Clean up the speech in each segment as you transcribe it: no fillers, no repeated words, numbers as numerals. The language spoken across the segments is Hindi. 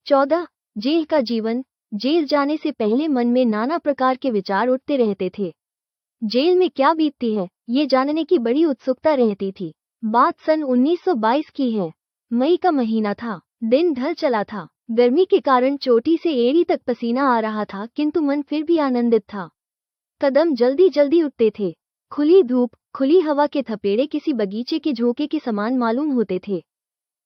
14 जेल का जीवन। जेल जाने से पहले मन में नाना प्रकार के विचार उठते रहते थे। जेल में क्या बीतती है, ये जानने की बड़ी उत्सुकता रहती थी। बात सन 1922 की है। मई का महीना था। दिन ढल चला था। गर्मी के कारण चोटी से एड़ी तक पसीना आ रहा था, किंतु मन फिर भी आनंदित था। कदम जल्दी जल्दी उठते थे। खुली धूप, खुली हवा के थपेड़े किसी बगीचे के झोंके के समान मालूम होते थे।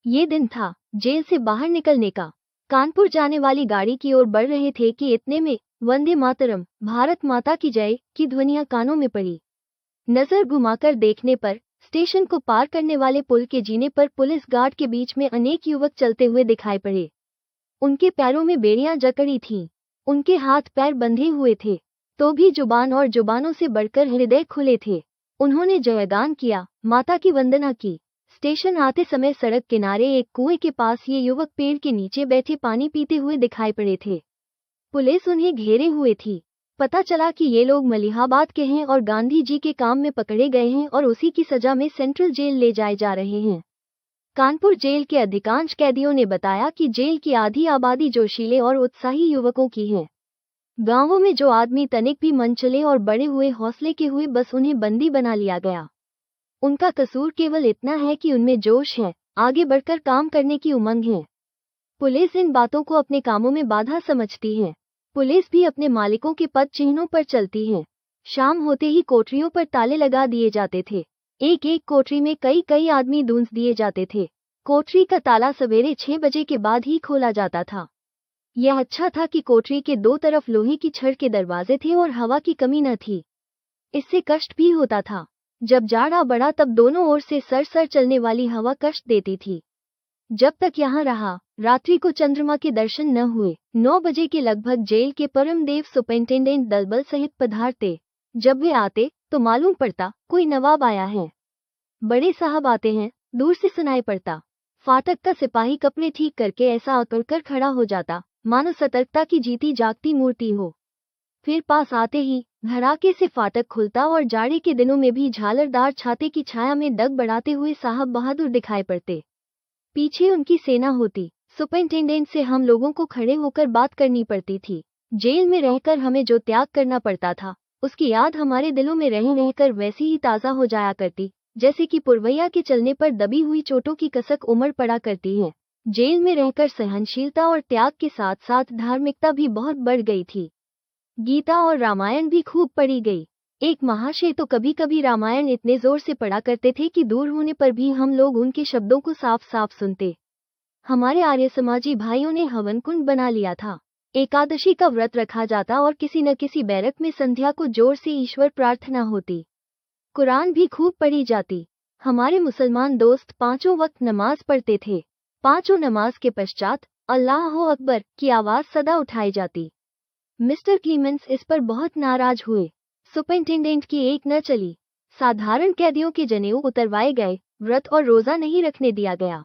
ये दिन था जेल से बाहर निकलने का। कानपुर जाने वाली गाड़ी की ओर बढ़ रहे थे कि इतने में वंदे मातरम, भारत माता की जय की ध्वनियां कानों में पड़ी। नजर घुमाकर देखने पर स्टेशन को पार करने वाले पुल के जीने पर पुलिस गार्ड के बीच में अनेक युवक चलते हुए दिखाई पड़े। उनके पैरों में बेड़ियां जकड़ी थीं। उनके हाथ पैर बंधे हुए थे, तो भी जुबान और जुबानों से बढ़कर हृदय खुले थे। उन्होंने जयगान किया, माता की वंदना की। स्टेशन आते समय सड़क किनारे एक कुएं के पास ये युवक पेड़ के नीचे बैठे पानी पीते हुए दिखाई पड़े थे। पुलिस उन्हें घेरे हुए थी। पता चला कि ये लोग मलिहाबाद के हैं और गांधी जी के काम में पकड़े गए हैं और उसी की सजा में सेंट्रल जेल ले जाए जा रहे हैं। कानपुर जेल के अधिकांश कैदियों ने बताया कि जेल की आधी आबादी जोशीले और उत्साही युवकों की है। गांवों में जो आदमी तनिक भी मनचले और बड़े हुए हौसले के हुए, बस उन्हें बंदी बना लिया गया। उनका कसूर केवल इतना है कि उनमें जोश है, आगे बढ़कर काम करने की उमंग है। पुलिस इन बातों को अपने कामों में बाधा समझती है। पुलिस भी अपने मालिकों के पद चिन्हों पर चलती है। शाम होते ही कोठरियों पर ताले लगा दिए जाते थे। एक एक कोठरी में कई कई आदमी दूंस दिए जाते थे। कोठरी का ताला सवेरे 6 बजे के बाद ही खोला जाता था। यह अच्छा था कि कोठरी के दो तरफ लोहे की छड़ के दरवाजे थे और हवा की कमी न थी। इससे कष्ट भी होता था। जब जाड़ा बढ़ा तब दोनों ओर से सर चलने वाली हवा कष्ट देती थी। जब तक यहाँ रहा, रात्रि को चंद्रमा के दर्शन न हुए। 9 बजे के लगभग जेल के परमदेव सुपरिंटेंडेंट दलबल सहित पधारते। जब वे आते तो मालूम पड़ता कोई नवाब आया है। बड़े साहब आते हैं, दूर से सुनाई पड़ता। फाटक का सिपाही कपड़े ठीक करके ऐसा अकड़कर खड़ा हो जाता, मानो सतर्कता की जीती जागती मूर्ति हो। फिर पास आते ही धड़ाके से फाटक खुलता और जाड़े के दिनों में भी झालरदार छाते की छाया में डग बढ़ाते हुए साहब बहादुर दिखाई पड़ते। पीछे उनकी सेना होती। सुपरिंटेंडेंट से हम लोगों को खड़े होकर बात करनी पड़ती थी। जेल में रहकर हमें जो त्याग करना पड़ता था, उसकी याद हमारे दिलों में रह रहकर वैसी ही ताज़ा हो जाया करती, जैसे कि पुरवैया के चलने पर दबी हुई चोटों की कसक उमड़ पड़ा करती है। जेल में रहकर सहनशीलता और त्याग के साथ साथ धार्मिकता भी बहुत बढ़ गई थी। गीता और रामायण भी खूब पढ़ी गई। एक महाशय तो कभी कभी रामायण इतने जोर से पढ़ा करते थे कि दूर होने पर भी हम लोग उनके शब्दों को साफ साफ सुनते। हमारे आर्य समाजी भाइयों ने हवन कुंड बना लिया था। एकादशी का व्रत रखा जाता और किसी न किसी बैरक में संध्या को जोर से ईश्वर प्रार्थना होती। कुरान भी खूब पढ़ी जाती। हमारे मुसलमान दोस्त 5 वक्त नमाज पढ़ते थे। 5 नमाज के पश्चात अल्लाह अकबर की आवाज सदा उठाई जाती। मिस्टर क्लीमेंस इस पर बहुत नाराज हुए। सुपरिंटेंडेंट की एक न चली। साधारण कैदियों के जनेऊ उतरवाए गए, व्रत और रोजा नहीं रखने दिया गया।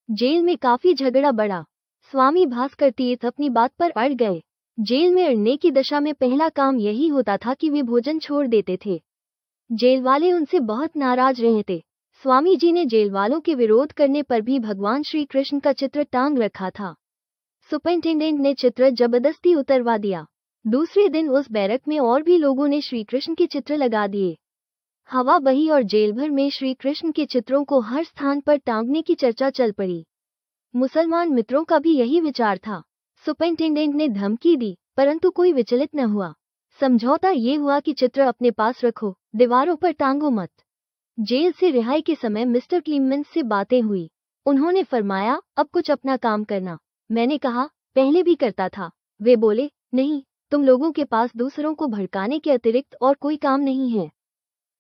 जेल में काफी झगड़ा बढ़ा। स्वामी भास्कर तीर्थ अपनी बात पर अड़ गए। जेल में अड़ने की दशा में पहला काम यही होता था कि वे भोजन छोड़ देते थे। जेल वाले उनसे बहुत नाराज रहते। स्वामी जी ने जेल वालों के विरोध करने पर भी भगवान श्री कृष्ण का चित्र टांग रखा था। सुपरिंटेंडेंट ने चित्र जबरदस्ती उतरवा दिया। दूसरे दिन उस बैरक में और भी लोगों ने श्री कृष्ण के चित्र लगा दिए। हवा बही और जेल भर में श्री कृष्ण के चित्रों को हर स्थान पर टांगने की चर्चा चल पड़ी। मुसलमान मित्रों का भी यही विचार था। सुपरिंटेंडेंट ने धमकी दी, परंतु कोई विचलित न हुआ। समझौता ये हुआ कि चित्र अपने पास रखो, दीवारों पर टांगो मत। जेल से रिहाई के समय मिस्टर क्लीमेंस से बातें हुई। उन्होंने फरमाया, अब कुछ अपना काम करना। मैंने कहा, पहले भी करता था। वे बोले, नहीं, तुम लोगों के पास दूसरों को भड़काने के अतिरिक्त और कोई काम नहीं है।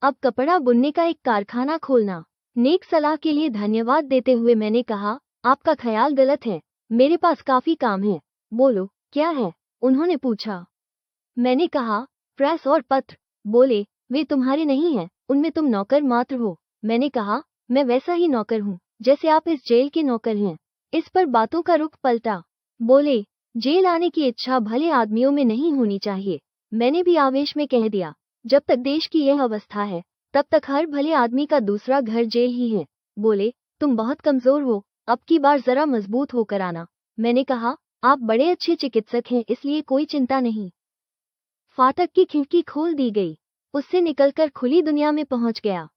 अब कपड़ा बुनने का एक कारखाना खोलना। नेक सलाह के लिए धन्यवाद देते हुए मैंने कहा, आपका ख्याल गलत है, मेरे पास काफी काम है। बोलो, क्या है? उन्होंने पूछा। मैंने कहा, प्रेस और पत्र। बोले, वे तुम्हारे नहीं हैं, उनमें तुम नौकर मात्र हो। मैंने कहा, मैं वैसा ही नौकर हूँ जैसे आप इस जेल के नौकर हैं। इस पर बातों का रुख पलटा। बोले, जेल आने की इच्छा भले आदमियों में नहीं होनी चाहिए। मैंने भी आवेश में कह दिया, जब तक देश की यह अवस्था है तब तक हर भले आदमी का दूसरा घर जेल ही है। बोले, तुम बहुत कमजोर हो, अब की बार जरा मजबूत होकर आना। मैंने कहा, आप बड़े अच्छे चिकित्सक हैं, इसलिए कोई चिंता नहीं। फाटक की खिड़की खोल दी गई। उससे निकलकर खुली दुनिया में पहुंच गया।